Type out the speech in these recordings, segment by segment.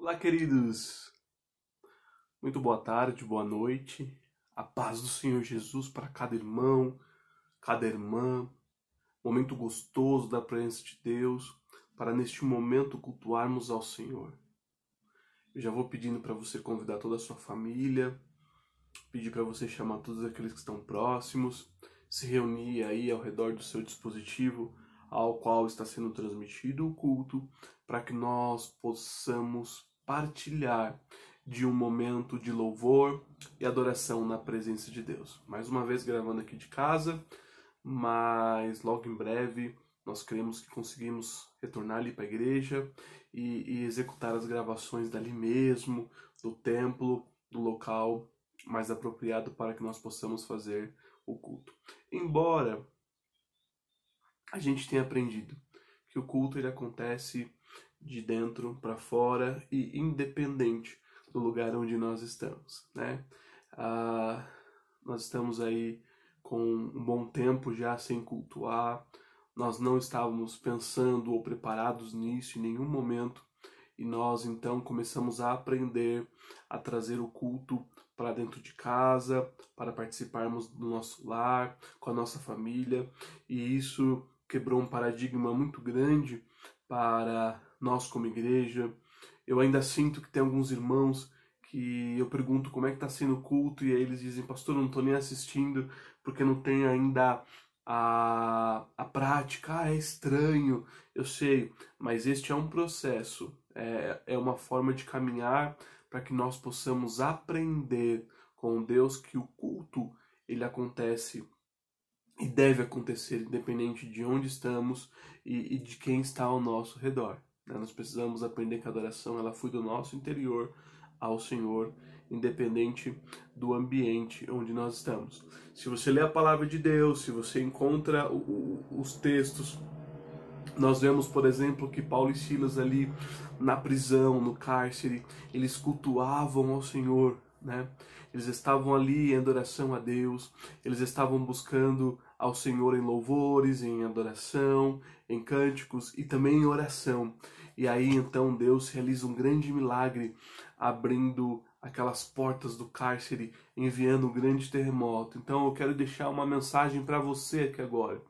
Olá, queridos! Muito boa tarde, boa noite. A paz do Senhor Jesus para cada irmão, cada irmã. Momento gostoso da presença de Deus, para neste momento cultuarmos ao Senhor. Eu já vou pedindo para você convidar toda a sua família, pedir para você chamar todos aqueles que estão próximos, se reunir aí ao redor do seu dispositivo ao qual está sendo transmitido o culto, para que nós possamos partilhar de um momento de louvor e adoração na presença de Deus. Mais uma vez gravando aqui de casa, mas logo em breve nós cremos que conseguimos retornar ali para a igreja e executar as gravações dali mesmo, do templo, do local mais apropriado para que nós possamos fazer o culto. Embora a gente tenha aprendido que o culto ele acontece de dentro para fora e independente do lugar onde nós estamos, né? Nós estamos aí com um bom tempo já sem cultuar, nós não estávamos pensando ou preparados nisso em nenhum momento, e nós então começamos a aprender a trazer o culto para dentro de casa, para participarmos do nosso lar, com a nossa família, e isso quebrou um paradigma muito grande para nós como igreja. Eu ainda sinto que tem alguns irmãos que eu pergunto como é que está sendo o culto, e aí eles dizem, pastor, eu não estou nem assistindo, porque não tem ainda a prática. É estranho, eu sei, mas este é um processo, é uma forma de caminhar para que nós possamos aprender com Deus que o culto ele acontece e deve acontecer independente de onde estamos e de quem está ao nosso redor, né? Nós precisamos aprender que a adoração ela flui do nosso interior ao Senhor, independente do ambiente onde nós estamos. Se você lê a palavra de Deus, se você encontra os textos, nós vemos, por exemplo, que Paulo e Silas ali na prisão, no cárcere, eles cultuavam ao Senhor, né? Eles estavam ali em adoração a Deus, eles estavam buscando ao Senhor em louvores, em adoração, em cânticos e também em oração. E aí então Deus realiza um grande milagre, abrindo aquelas portas do cárcere, enviando um grande terremoto. Então eu quero deixar uma mensagem para você aqui agora.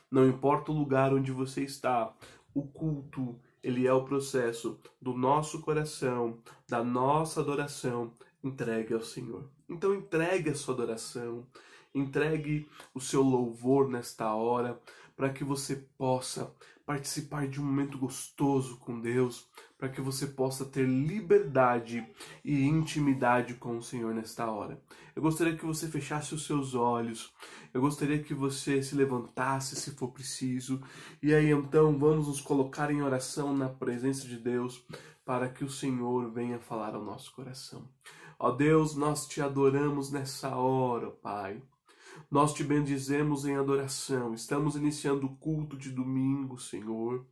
Não importa o lugar onde você está, o culto, ele é o processo do nosso coração, da nossa adoração entregue ao Senhor. Então entregue a sua adoração, entregue o seu louvor nesta hora, para que você possa participar de um momento gostoso com Deus, para que você possa ter liberdade e intimidade com o Senhor nesta hora. Eu gostaria que você fechasse os seus olhos, eu gostaria que você se levantasse se for preciso, e aí então vamos nos colocar em oração na presença de Deus, para que o Senhor venha falar ao nosso coração. Ó Deus, nós te adoramos nessa hora, Pai. Nós te bendizemos em adoração. Estamos iniciando o culto de domingo, Senhor.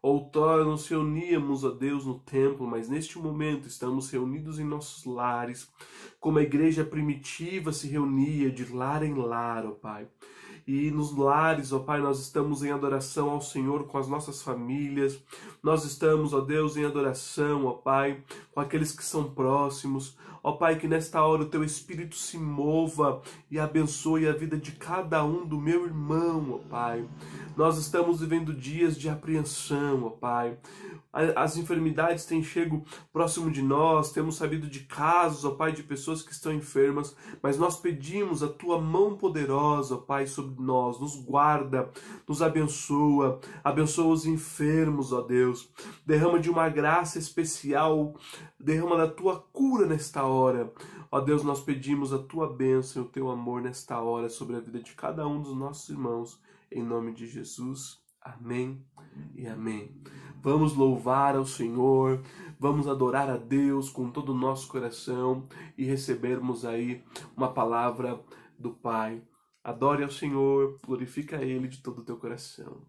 Outrora nos reuníamos, ó Deus, no templo, mas neste momento estamos reunidos em nossos lares, como a igreja primitiva se reunia de lar em lar, ó Pai. E nos lares, ó Pai, nós estamos em adoração ao Senhor com as nossas famílias. Nós estamos, ó Deus, em adoração, ó Pai, com aqueles que são próximos. Ó Pai, que nesta hora o Teu Espírito se mova e abençoe a vida de cada um do meu irmão, ó Pai. Nós estamos vivendo dias de apreensão, ó Pai. As enfermidades têm chegado próximo de nós, temos sabido de casos, ó Pai, de pessoas que estão enfermas, mas nós pedimos a Tua mão poderosa, ó Pai, sobre nós, nos guarda, nos abençoa, abençoa os enfermos, ó Deus, derrama de uma graça especial, derrama da Tua cura nesta hora. Ó Deus, nós pedimos a Tua bênção e o Teu amor nesta hora sobre a vida de cada um dos nossos irmãos, em nome de Jesus. Amém e amém. Vamos louvar ao Senhor, vamos adorar a Deus com todo o nosso coração e recebermos aí uma palavra do Pai. Adore ao Senhor, glorifica a Ele de todo o teu coração.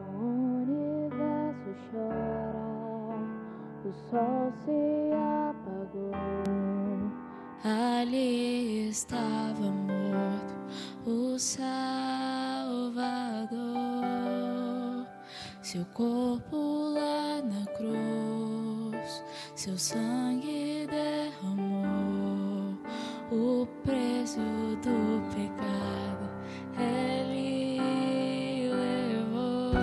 O universo chora o sol se apagou. Ali estava morto o Salvador. Seu corpo lá na cruz, seu sangue derramou o preço do pecado. Ele levou.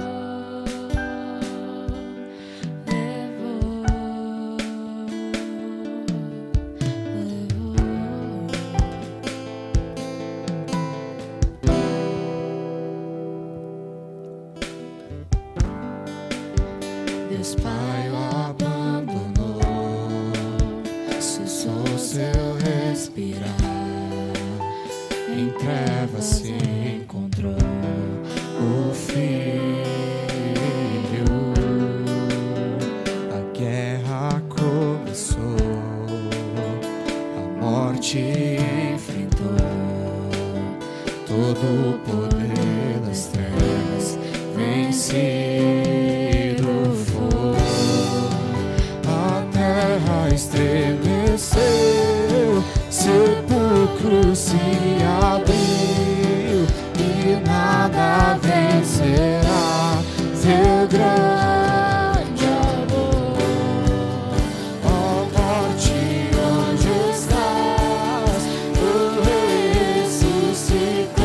Deus Pai o abandonou, cessou seu respirar, em trevas se encontrou o Filho. A guerra começou, a morte enfrentou, todo o poder das trevas vencido foi. A terra estremeceu, sepulcro se abriu e nada vencerá seu grande amor. Ó morte, onde estás? O Rei ressuscitou,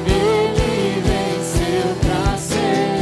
ele venceu pra sempre.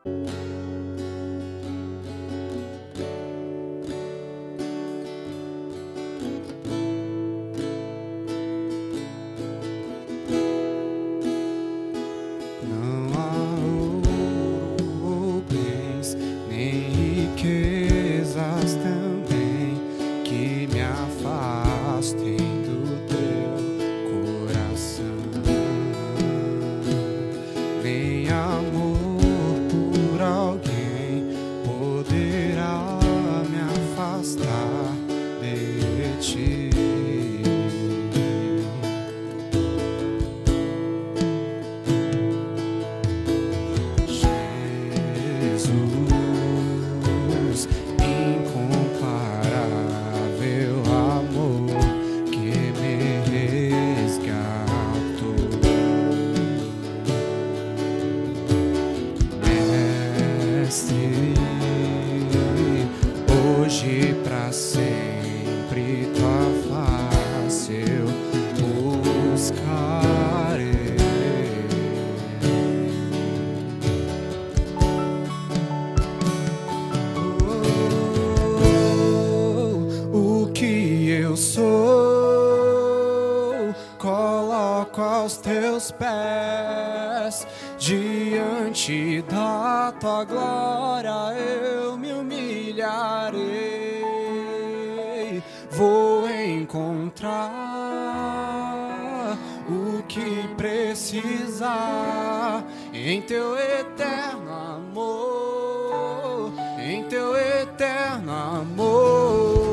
Não há ouro ou bens, nem riquezas também que me afastem do teu coração, nem amor por alguém poderá me afastar de ti. Jesus, incomparável amor que me resgatou, Mestre, hoje pra sempre tua face eu buscarei. O que eu sou, coloco aos teus pés. Diante da tua glória eu me humilharei. Vou encontrar o que precisar em teu eterno amor, em teu eterno amor.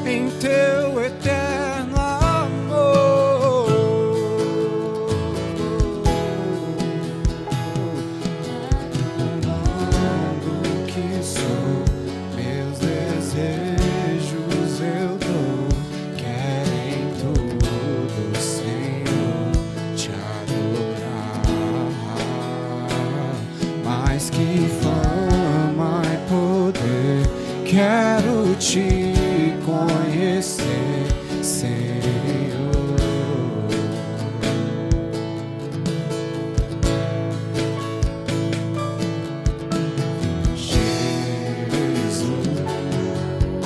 Em teu eterno amor. Amando que sou, meus desejos eu dou. Quero em tudo, Senhor, te adorar. Mais que fama e poder, quero te conhecer, Senhor.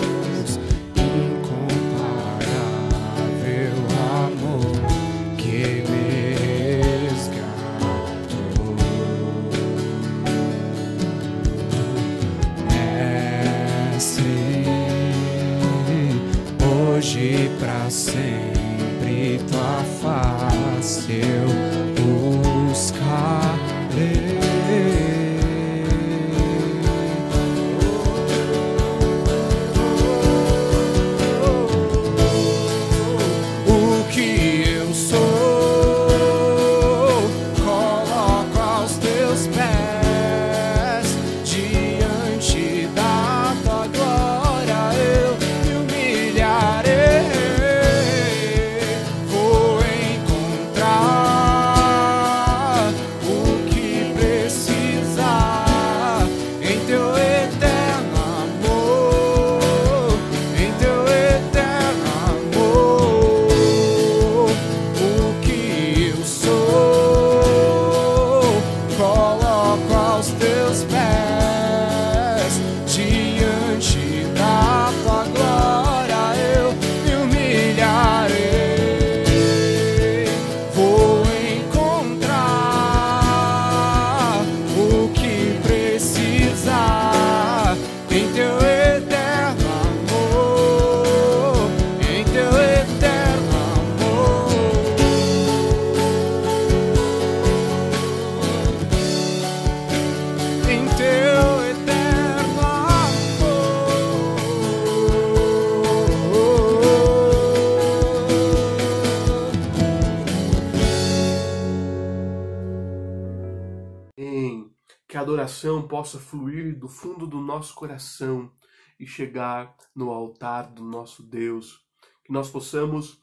Jesus, incomparável amor que me resgatou, Mestre, hoje pra sempre tua face eu buscarei. O que eu sou, coloco aos teus pés. Diante da tua glória eu me humilharei. Vou encontrar o que precisar em teu eterno amor, em teu eterno amor. O que eu sou, coloco aos teus pés. Diante da tua glória eu me humilharei. Vou encontrar o que precisar em teu eterno amor, em teu eterno amor. Em teu eterno Amém. Que a adoração possa fluir do fundo do nosso coração e chegar no altar do nosso Deus. Que nós possamos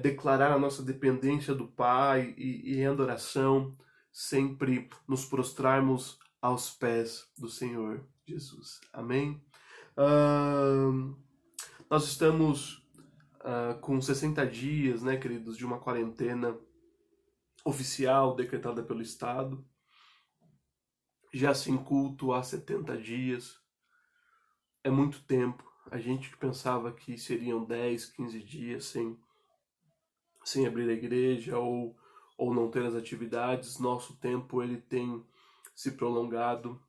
declarar a nossa dependência do Pai e em adoração sempre nos prostrarmos aos pés do Senhor Jesus. Amém? Nós estamos com 60 dias, né, queridos, de uma quarentena oficial decretada pelo Estado, já sem culto há 70 dias. É muito tempo. A gente pensava que seriam 10, 15 dias sem abrir a igreja ou não ter as atividades. Nosso tempo ele tem se prolongado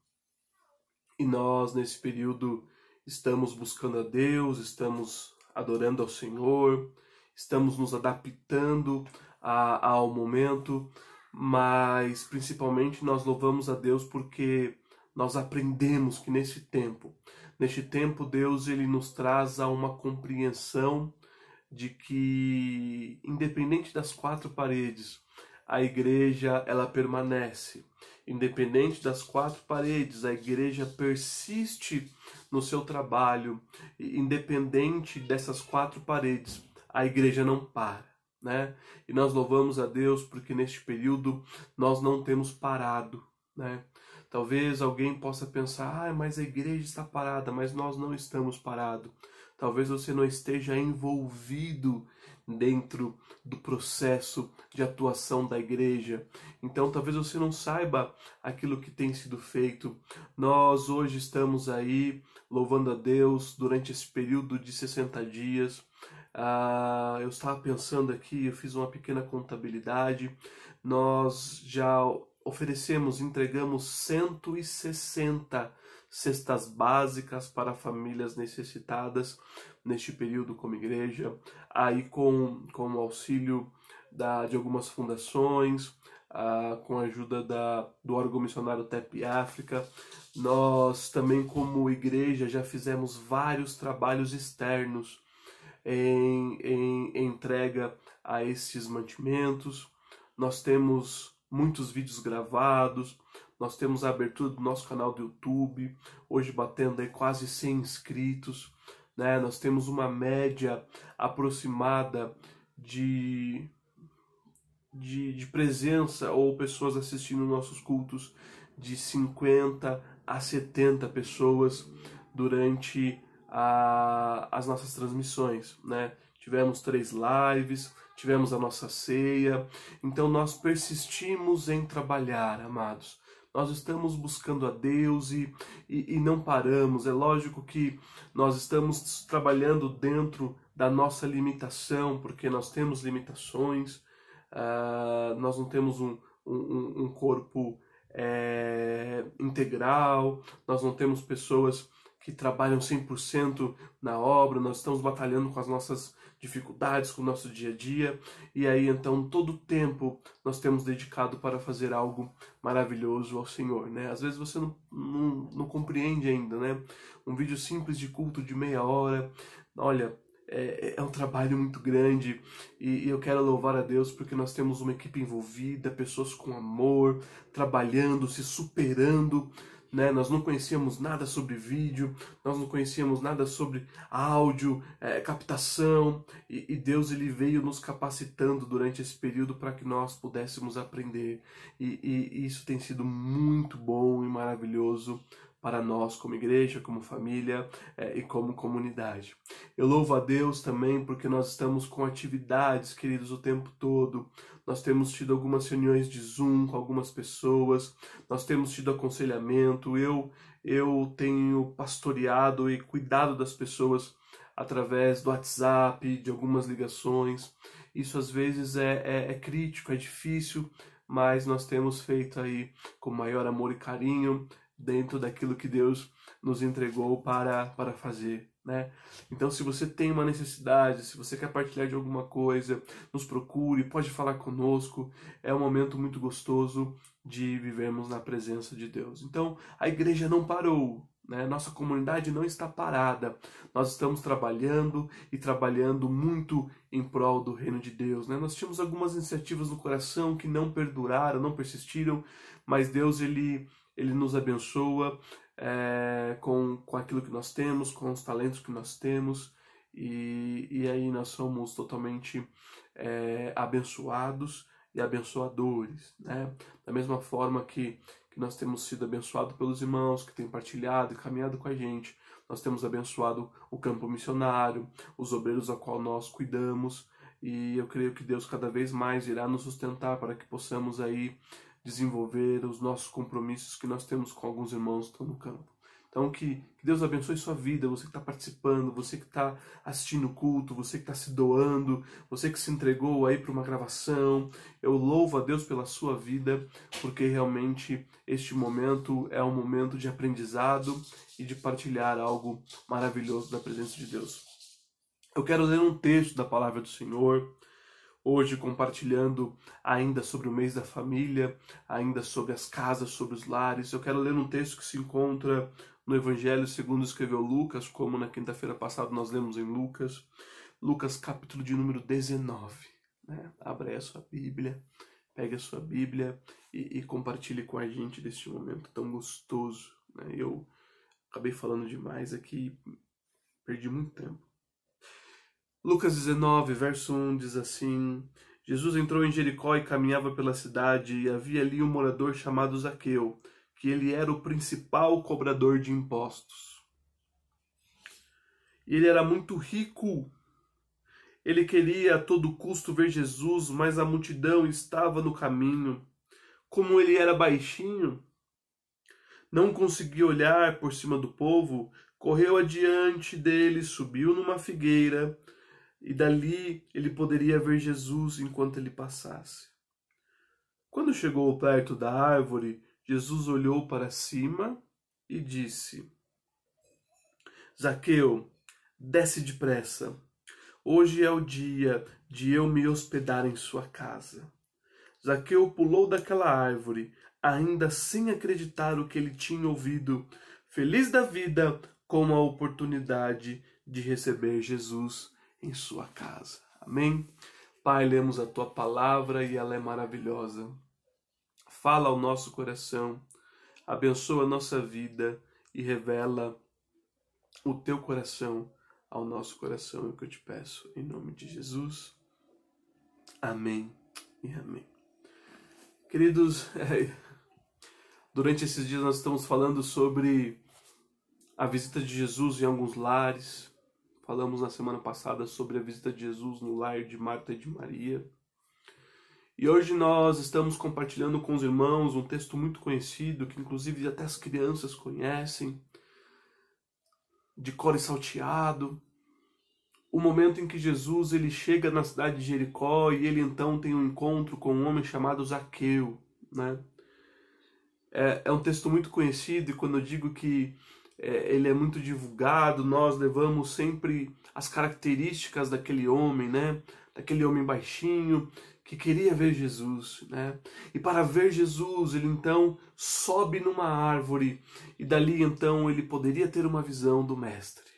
e nós nesse período estamos buscando a Deus, estamos adorando ao Senhor, estamos nos adaptando ao momento, mas principalmente nós louvamos a Deus porque nós aprendemos que neste tempo Deus ele nos traz a uma compreensão de que, independente das quatro paredes, a igreja ela permanece. Independente das quatro paredes, a igreja persiste no seu trabalho. Independente dessas quatro paredes, a igreja não para, né? E nós louvamos a Deus porque neste período nós não temos parado, né? Talvez alguém possa pensar, mas a igreja está parada, mas nós não estamos parados. Talvez você não esteja envolvido dentro do processo de atuação da igreja. Então talvez você não saiba aquilo que tem sido feito. Nós hoje estamos aí louvando a Deus durante esse período de 60 dias. Eu estava pensando aqui, eu fiz uma pequena contabilidade. Nós já entregamos 160 cestas básicas para famílias necessitadas neste período como igreja, aí com o auxílio de algumas fundações, com a ajuda do órgão missionário TEP África. Nós também como igreja já fizemos vários trabalhos externos em entrega a esses mantimentos. Nós temos muitos vídeos gravados, nós temos a abertura do nosso canal do YouTube, hoje batendo aí quase 100 inscritos, né? Nós temos uma média aproximada de presença ou pessoas assistindo nossos cultos de 50 a 70 pessoas durante as nossas transmissões, né? Tivemos 3 lives, tivemos a nossa ceia, então nós persistimos em trabalhar, amados. Nós estamos buscando a Deus e não paramos. É lógico que nós estamos trabalhando dentro da nossa limitação, porque nós temos limitações, nós não temos um corpo integral, nós não temos pessoas que trabalham 100% na obra, nós estamos batalhando com as nossas dificuldades, com o nosso dia a dia, e aí então todo o tempo nós temos dedicado para fazer algo maravilhoso ao Senhor, né? Às vezes você não compreende ainda, né? Um vídeo simples de culto de meia hora, olha, é um trabalho muito grande e eu quero louvar a Deus porque nós temos uma equipe envolvida, pessoas com amor, trabalhando, se superando, né? Nós não conhecíamos nada sobre vídeo, nós não conhecíamos nada sobre áudio, captação, e Deus ele veio nos capacitando durante esse período para que nós pudéssemos aprender, e isso tem sido muito bom e maravilhoso para nós como igreja, como família e como comunidade. Eu louvo a Deus também porque nós estamos com atividades, queridos, o tempo todo. Nós temos tido algumas reuniões de Zoom com algumas pessoas, nós temos tido aconselhamento, eu tenho pastoreado e cuidado das pessoas através do WhatsApp, de algumas ligações. Isso às vezes é crítico, é difícil, mas nós temos feito aí com maior amor e carinho, dentro daquilo que Deus nos entregou para fazer, né? Então, se você tem uma necessidade, se você quer partilhar de alguma coisa, nos procure, pode falar conosco. É um momento muito gostoso de vivermos na presença de Deus. Então, a igreja não parou, né? Nossa comunidade não está parada. Nós estamos trabalhando e trabalhando muito em prol do reino de Deus, né? Nós tínhamos algumas iniciativas no coração que não perduraram, não persistiram, mas Deus ele nos abençoa com aquilo que nós temos, com os talentos que nós temos, e aí nós somos totalmente abençoados e abençoadores, né? Da mesma forma que nós temos sido abençoados pelos irmãos que têm partilhado e caminhado com a gente, nós temos abençoado o campo missionário, os obreiros ao qual nós cuidamos, E eu creio que Deus cada vez mais irá nos sustentar para que possamos aí desenvolver os nossos compromissos que nós temos com alguns irmãos que estão no campo. Então que Deus abençoe sua vida, você que está participando, você que está assistindo o culto, você que está se doando, você que se entregou aí para uma gravação. Eu louvo a Deus pela sua vida, porque realmente este momento é um momento de aprendizado e de partilhar algo maravilhoso da presença de Deus. Eu quero ler um texto da palavra do Senhor, hoje compartilhando ainda sobre o mês da família, ainda sobre as casas, sobre os lares. Eu quero ler um texto que se encontra no Evangelho segundo escreveu Lucas, como na quinta-feira passada nós lemos em Lucas. Lucas capítulo de número 19. Né? Abra aí a sua Bíblia, pegue a sua Bíblia e compartilhe com a gente deste momento tão gostoso. Né? Eu acabei falando demais aqui, perdi muito tempo. Lucas 19, verso 1 diz assim: Jesus entrou em Jericó e caminhava pela cidade, e havia ali um morador chamado Zaqueu, que ele era o principal cobrador de impostos. E ele era muito rico. Ele queria a todo custo ver Jesus, mas a multidão estava no caminho. Como ele era baixinho, não conseguia olhar por cima do povo, correu adiante dele, subiu numa figueira, e dali ele poderia ver Jesus enquanto ele passasse. Quando chegou perto da árvore, Jesus olhou para cima e disse: Zaqueu, desce depressa. Hoje é o dia de eu me hospedar em sua casa. Zaqueu pulou daquela árvore, ainda sem acreditar o que ele tinha ouvido, feliz da vida com a oportunidade de receber Jesus em sua casa. Amém? Pai, lemos a tua palavra e ela é maravilhosa. Fala ao nosso coração, abençoa a nossa vida e revela o teu coração ao nosso coração, é o que eu te peço, em nome de Jesus. Amém e amém. Queridos, durante esses dias nós estamos falando sobre a visita de Jesus em alguns lares. Falamos na semana passada sobre a visita de Jesus no lar de Marta e de Maria. E hoje nós estamos compartilhando com os irmãos um texto muito conhecido, que inclusive até as crianças conhecem, de cor e salteado. O momento em que Jesus ele chega na cidade de Jericó e ele então tem um encontro com um homem chamado Zaqueu. Né? É um texto muito conhecido, e quando eu digo que ele é muito divulgado, nós levamos sempre as características daquele homem, né? Daquele homem baixinho que queria ver Jesus, né? E para ver Jesus, ele então sobe numa árvore e dali então ele poderia ter uma visão do mestre.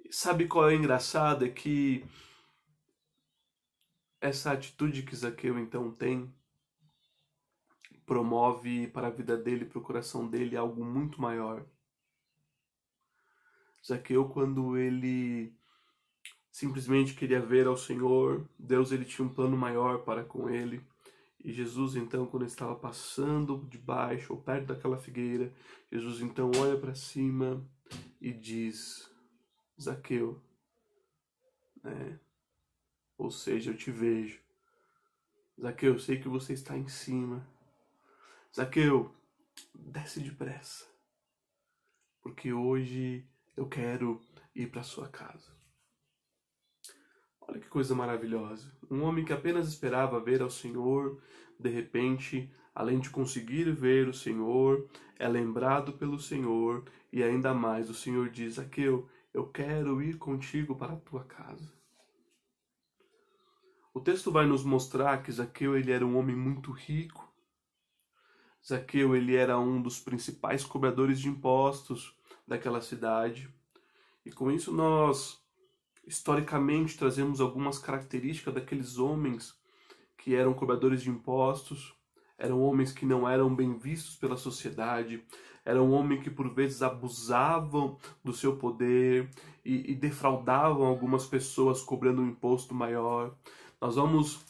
Sabe qual é o engraçado? É que essa atitude que Zaqueu então tem promove para a vida dele, para o coração dele, algo muito maior. Zaqueu, quando ele simplesmente queria ver ao Senhor, Deus ele tinha um plano maior para com ele. E Jesus, então, quando estava passando debaixo ou perto daquela figueira, Jesus então olha para cima e diz: Zaqueu, né? Ou seja, eu te vejo. Zaqueu, eu sei que você está em cima. Zaqueu, desce depressa, porque hoje eu quero ir para sua casa. Olha que coisa maravilhosa. Um homem que apenas esperava ver ao Senhor, de repente, além de conseguir ver o Senhor, é lembrado pelo Senhor, e ainda mais o Senhor diz: Zaqueu, eu quero ir contigo para a tua casa. O texto vai nos mostrar que Zaqueu ele era um homem muito rico. Zaqueu ele era um dos principais cobradores de impostos daquela cidade. E com isso nós, historicamente, trazemos algumas características daqueles homens que eram cobradores de impostos. Eram homens que não eram bem vistos pela sociedade. Eram homens que por vezes abusavam do seu poder e defraudavam algumas pessoas cobrando um imposto maior. Nós vamos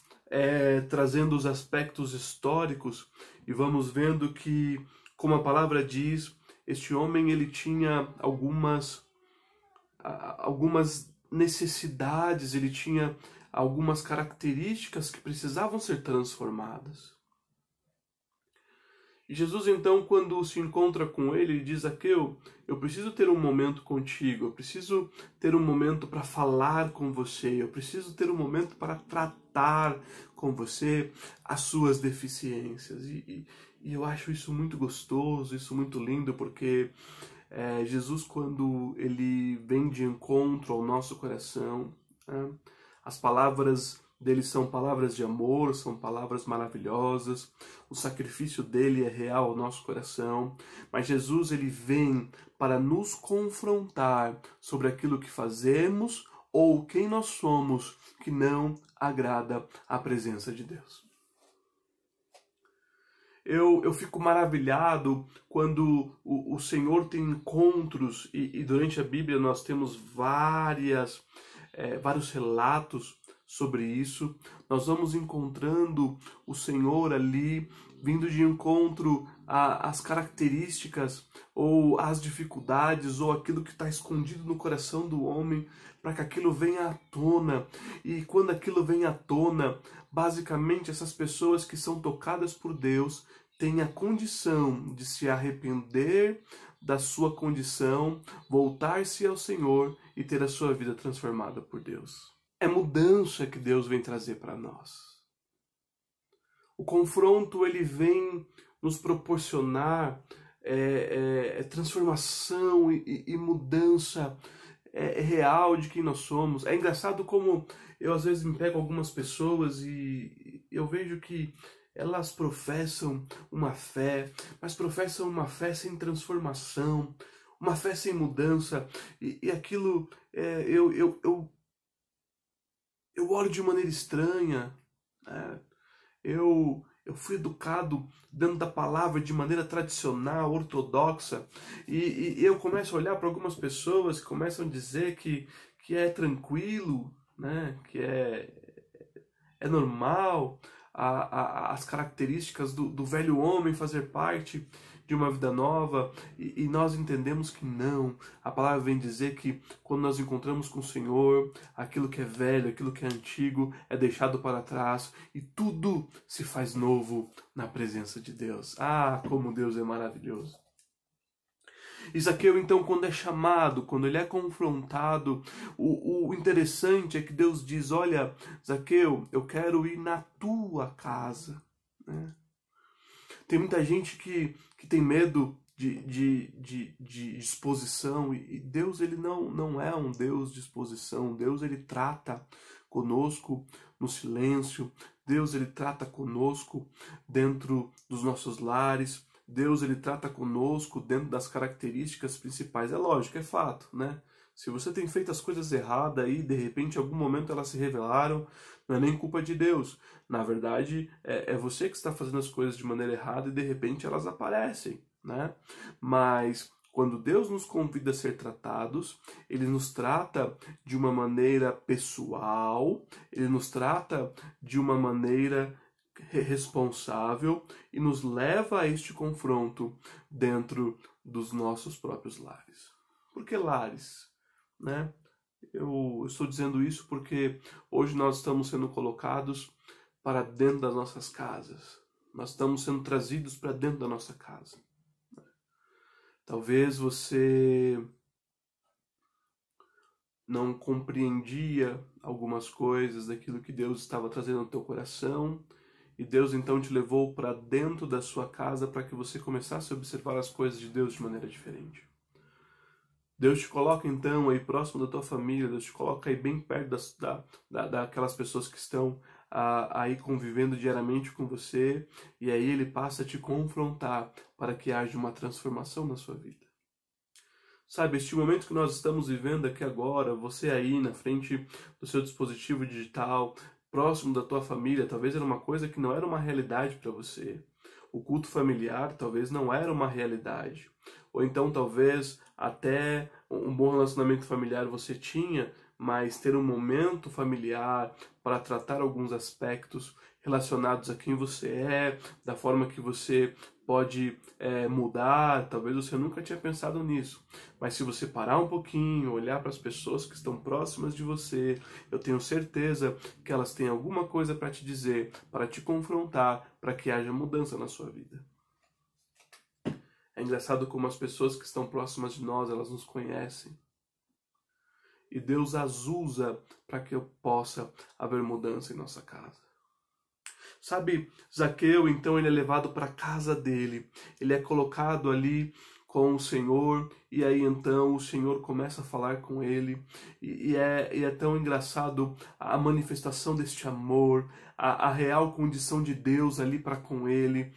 trazendo os aspectos históricos e vamos vendo que, como a palavra diz, este homem ele tinha algumas necessidades, ele tinha algumas características que precisavam ser transformadas. E Jesus, então, quando se encontra com ele diz: Zaqueu, eu preciso ter um momento contigo, eu preciso ter um momento para falar com você, eu preciso ter um momento para tratar com você as suas deficiências. E eu acho isso muito gostoso, isso muito lindo, porque Jesus, quando ele vem de encontro ao nosso coração, as palavras dele são palavras de amor, são palavras maravilhosas, o sacrifício dele é real ao nosso coração, mas Jesus, ele vem para nos confrontar sobre aquilo que fazemos ou quem nós somos que não agrada a presença de Deus. Eu fico maravilhado quando o Senhor tem encontros, e durante a Bíblia nós temos vários relatos sobre isso. Nós vamos encontrando o Senhor ali, vindo de encontro às características, ou às dificuldades, ou aquilo que está escondido no coração do homem, para que aquilo venha à tona. E quando aquilo vem à tona, basicamente essas pessoas que são tocadas por Deus têm a condição de se arrepender da sua condição, voltar-se ao Senhor e ter a sua vida transformada por Deus. É mudança que Deus vem trazer para nós. O confronto, ele vem nos proporcionar transformação e mudança real de quem nós somos. É engraçado como eu às vezes me pego algumas pessoas e eu vejo que elas professam uma fé, mas professam uma fé sem transformação, uma fé sem mudança, e aquilo eu olho de maneira estranha. Eu fui educado dentro da palavra de maneira tradicional, ortodoxa, e eu começo a olhar para algumas pessoas que começam a dizer que é tranquilo, né? Que é normal as características do velho homem fazer parte de uma vida nova, e nós entendemos que não. A palavra vem dizer que quando nós encontramos com o Senhor, aquilo que é velho, aquilo que é antigo é deixado para trás e tudo se faz novo na presença de Deus. Ah, como Deus é maravilhoso! E Zaqueu, então, quando é chamado, quando ele é confrontado, o interessante é que Deus diz: olha, Zaqueu, eu quero ir na tua casa, né? Tem muita gente que tem medo de exposição, e Deus, ele não é um Deus de exposição. Deus, ele trata conosco no silêncio. Deus, ele trata conosco dentro dos nossos lares. Deus, ele trata conosco dentro das características principais. É lógico, é fato, né? Se você tem feito as coisas erradas e de repente em algum momento elas se revelaram, não é nem culpa de Deus. Na verdade, é você que está fazendo as coisas de maneira errada e de repente elas aparecem, né? Mas quando Deus nos convida a ser tratados, Ele nos trata de uma maneira pessoal, Ele nos trata de uma maneira responsável e nos leva a este confronto dentro dos nossos próprios lares. Por que lares? Né? Eu estou dizendo isso porque hoje nós estamos sendo colocados para dentro das nossas casas. Nós estamos sendo trazidos para dentro da nossa casa. Talvez você não compreendia algumas coisas daquilo que Deus estava trazendo no teu coração, e Deus então te levou para dentro da sua casa para que você começasse a observar as coisas de Deus de maneira diferente. Deus te coloca então aí próximo da tua família, Deus te coloca aí bem perto daquelas pessoas que estão aí convivendo diariamente com você, e aí Ele passa a te confrontar para que haja uma transformação na sua vida. Sabe, este momento que nós estamos vivendo aqui agora, você aí na frente do seu dispositivo digital, próximo da tua família, talvez era uma coisa que não era uma realidade para você. O culto familiar talvez não era uma realidade. Ou então talvez até um bom relacionamento familiar você tinha, mas ter um momento familiar para tratar alguns aspectos relacionados a quem você é, da forma que você pode mudar. Talvez você nunca tinha pensado nisso, mas se você parar um pouquinho, olhar para as pessoas que estão próximas de você, eu tenho certeza que elas têm alguma coisa para te dizer, para te confrontar, para que haja mudança na sua vida. É engraçado como as pessoas que estão próximas de nós, elas nos conhecem. E Deus as usa para que eu possa haver mudança em nossa casa. Sabe, Zaqueu, então, ele é levado para a casa dele. Ele é colocado ali com o Senhor. E aí, então, o Senhor começa a falar com ele. E é tão engraçado a manifestação deste amor, a real condição de Deus ali para com ele,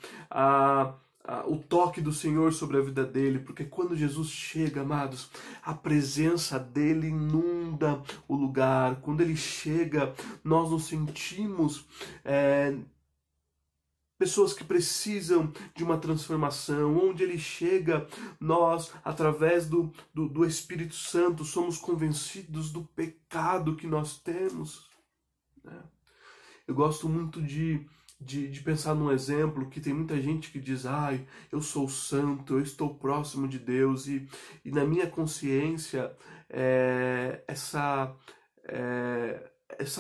o toque do Senhor sobre a vida dele, porque quando Jesus chega, amados, a presença dele inunda o lugar. Quando ele chega, nós nos sentimos pessoas que precisam de uma transformação. Onde ele chega, nós, através do Espírito Santo, somos convencidos do pecado que nós temos. Eu gosto muito de pensar num exemplo que tem muita gente que diz: ai, eu sou santo, eu estou próximo de Deus, e na minha consciência essa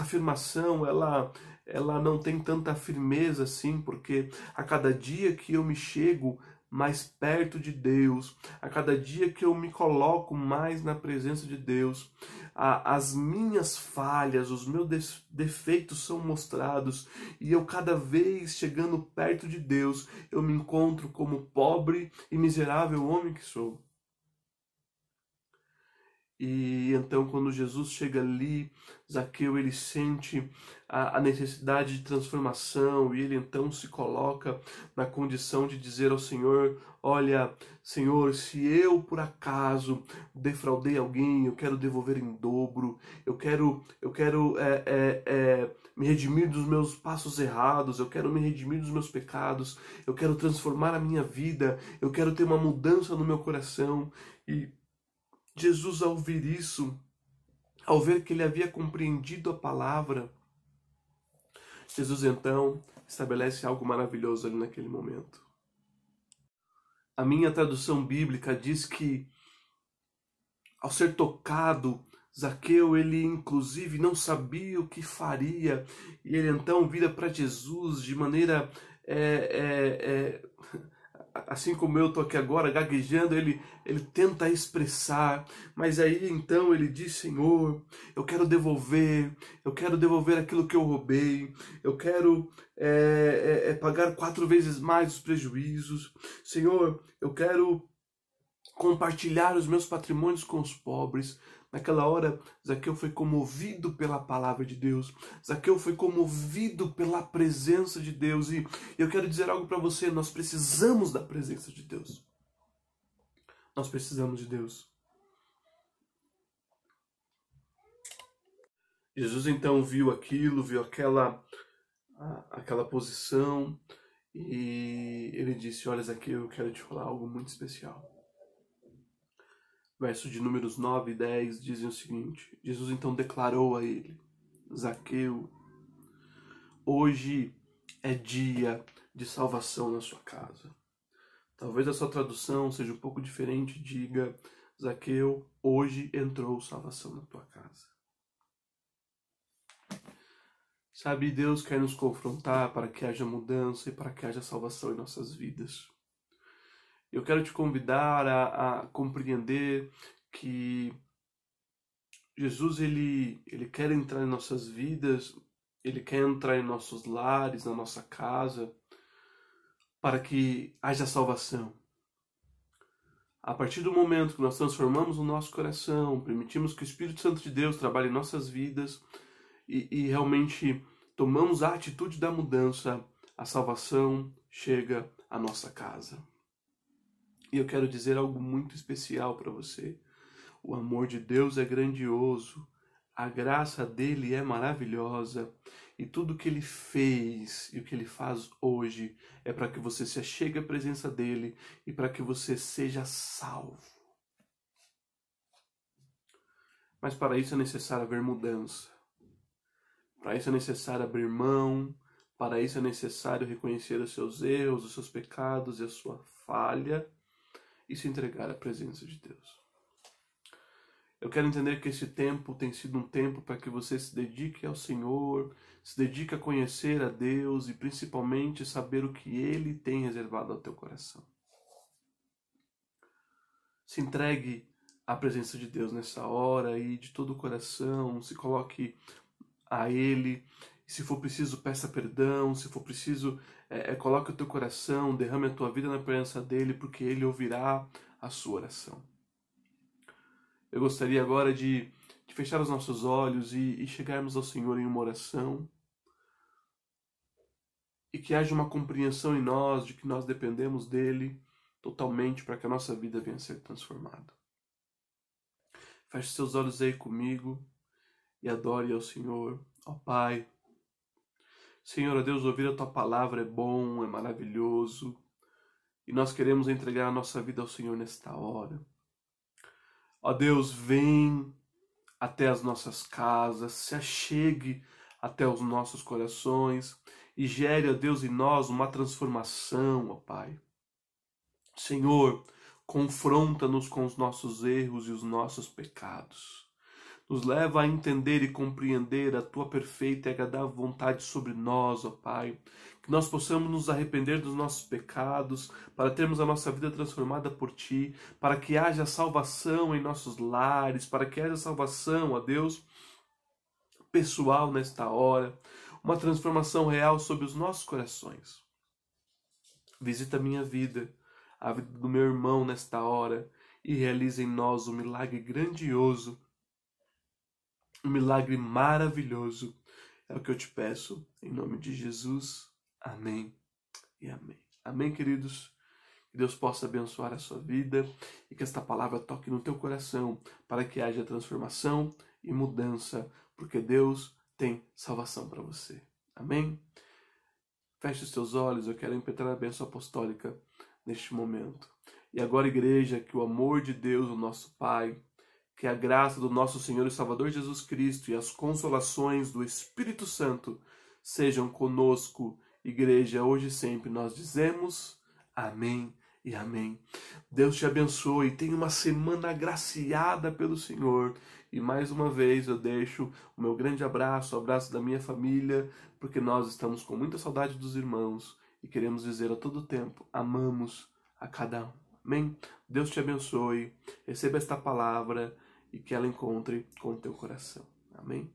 afirmação ela não tem tanta firmeza assim, porque a cada dia que eu me chego mais perto de Deus, a cada dia que eu me coloco mais na presença de Deus, as minhas falhas, os meus defeitos são mostrados, e eu cada vez chegando perto de Deus, eu me encontro como pobre e miserável homem que sou. E então, quando Jesus chega ali, Zaqueu, ele sente a necessidade de transformação, e ele então se coloca na condição de dizer ao Senhor: olha, Senhor, se eu por acaso defraudei alguém, eu quero devolver em dobro, eu quero me redimir dos meus passos errados, eu quero me redimir dos meus pecados, eu quero transformar a minha vida, eu quero ter uma mudança no meu coração. E Jesus, ao ouvir isso, ao ver que ele havia compreendido a palavra, Jesus então estabelece algo maravilhoso ali naquele momento. A minha tradução bíblica diz que, ao ser tocado, Zaqueu, ele inclusive não sabia o que faria, e ele então vira para Jesus de maneira assim como eu estou aqui agora, gaguejando, ele tenta expressar, mas aí então ele diz: Senhor, eu quero devolver aquilo que eu roubei, eu quero pagar 4 vezes mais os prejuízos, Senhor, eu quero compartilhar os meus patrimônios com os pobres. Naquela hora, Zaqueu foi comovido pela palavra de Deus. Zaqueu foi comovido pela presença de Deus. E eu quero dizer algo para você: nós precisamos da presença de Deus. Nós precisamos de Deus. Jesus então viu aquilo, viu aquela posição, e ele disse: olha, Zaqueu, eu quero te falar algo muito especial. Verso de Números 9 e 10 dizem o seguinte: Jesus então declarou a ele: Zaqueu, hoje é dia de salvação na sua casa. Talvez a sua tradução seja um pouco diferente, diga: Zaqueu, hoje entrou salvação na tua casa. Sabe, Deus quer nos confrontar para que haja mudança e para que haja salvação em nossas vidas. Eu quero te convidar a compreender que Jesus ele quer entrar em nossas vidas, ele quer entrar em nossos lares, na nossa casa, para que haja salvação. A partir do momento que nós transformamos o nosso coração, permitimos que o Espírito Santo de Deus trabalhe em nossas vidas e realmente tomamos a atitude da mudança, a salvação chega à nossa casa. E eu quero dizer algo muito especial para você. O amor de Deus é grandioso, a graça dele é maravilhosa, e tudo que ele fez e o que ele faz hoje é para que você se achegue à presença dele e para que você seja salvo. Mas para isso é necessário haver mudança. Para isso é necessário abrir mão. Para isso é necessário reconhecer os seus erros, os seus pecados e a sua falha e se entregar à presença de Deus. Eu quero entender que esse tempo tem sido um tempo para que você se dedique ao Senhor, se dedique a conhecer a Deus e principalmente saber o que Ele tem reservado ao teu coração. Se entregue à presença de Deus nessa hora e de todo o coração, se coloque a Ele. Se for preciso, peça perdão. Se for preciso, coloque o teu coração, derrame a tua vida na presença dEle, porque Ele ouvirá a sua oração. Eu gostaria agora de fechar os nossos olhos e chegarmos ao Senhor em uma oração e que haja uma compreensão em nós de que nós dependemos dEle totalmente para que a nossa vida venha a ser transformada. Feche seus olhos aí comigo e adore ao Senhor. Ó Pai, Senhor, ó Deus, ouvir a Tua palavra é bom, é maravilhoso e nós queremos entregar a nossa vida ao Senhor nesta hora. Ó Deus, vem até as nossas casas, se achegue até os nossos corações e gere, ó Deus, em nós uma transformação, ó Pai. Senhor, confronta-nos com os nossos erros e os nossos pecados. Nos leva a entender e compreender a Tua perfeita e agradável vontade sobre nós, ó Pai. Que nós possamos nos arrepender dos nossos pecados, para termos a nossa vida transformada por Ti, para que haja salvação em nossos lares, para que haja salvação, ó Deus, pessoal nesta hora, uma transformação real sobre os nossos corações. Visita a minha vida, a vida do meu irmão nesta hora, e realiza em nós um milagre grandioso, um milagre maravilhoso. É o que eu te peço, em nome de Jesus. Amém e amém. Amém, queridos? Que Deus possa abençoar a sua vida e que esta palavra toque no teu coração para que haja transformação e mudança, porque Deus tem salvação para você. Amém? Feche os teus olhos, eu quero impetrar a bênção apostólica neste momento. E agora, igreja, que o amor de Deus, o nosso Pai, que a graça do nosso Senhor e Salvador Jesus Cristo e as consolações do Espírito Santo sejam conosco, igreja, hoje e sempre. Nós dizemos amém e amém. Deus te abençoe, tenha uma semana agraciada pelo Senhor. E mais uma vez eu deixo o meu grande abraço, o abraço da minha família, porque nós estamos com muita saudade dos irmãos e queremos dizer a todo tempo, amamos a cada um. Amém? Deus te abençoe, receba esta palavra e que ela encontre com o teu coração. Amém?